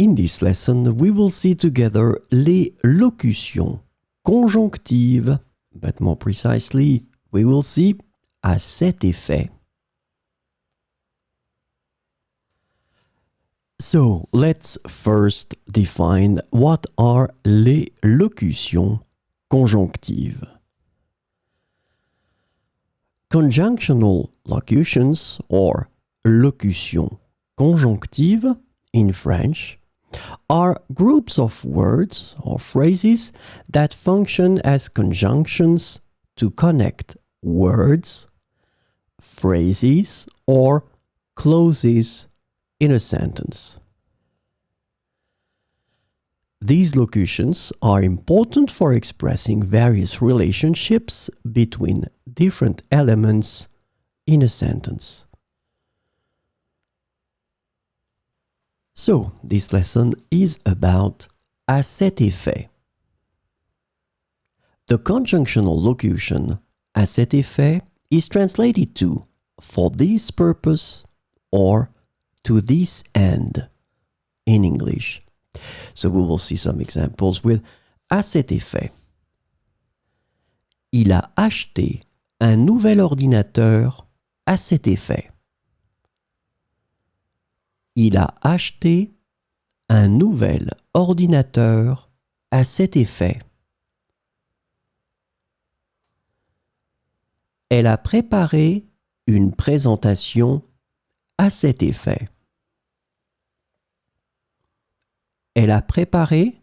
In this lesson, we will see together les locutions conjonctives, but more precisely, we will see à cet effet. So, let's first define what are les locutions conjonctives. Conjunctional locutions, or locutions conjonctives in French, are groups of words or phrases that function as conjunctions to connect words, phrases, or clauses in a sentence. These locutions are important for expressing various relationships between different elements in a sentence. So, this lesson is about à cet effet. The conjunctional locution à cet effet is translated to for this purpose or to this end in English. So we will see some examples with à cet effet. Il a acheté un nouvel ordinateur à cet effet. Il a acheté un nouvel ordinateur à cet effet. Elle a préparé une présentation à cet effet. Elle a préparé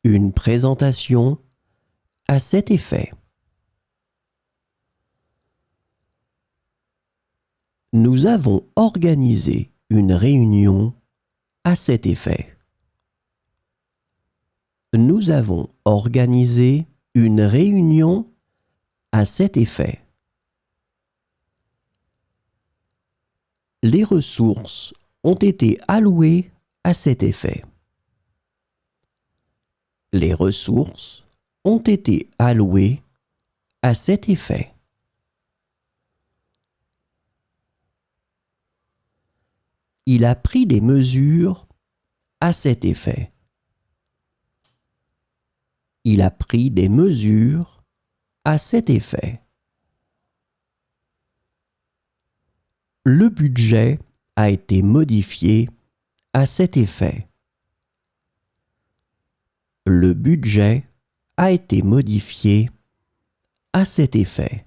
une présentation à cet effet. Nous avons organisé une réunion à cet effet. Nous avons organisé une réunion à cet effet. Les ressources ont été allouées à cet effet. Les ressources ont été allouées à cet effet. Il a pris des mesures à cet effet. Il a pris des mesures à cet effet. Le budget a été modifié à cet effet. Le budget a été modifié à cet effet.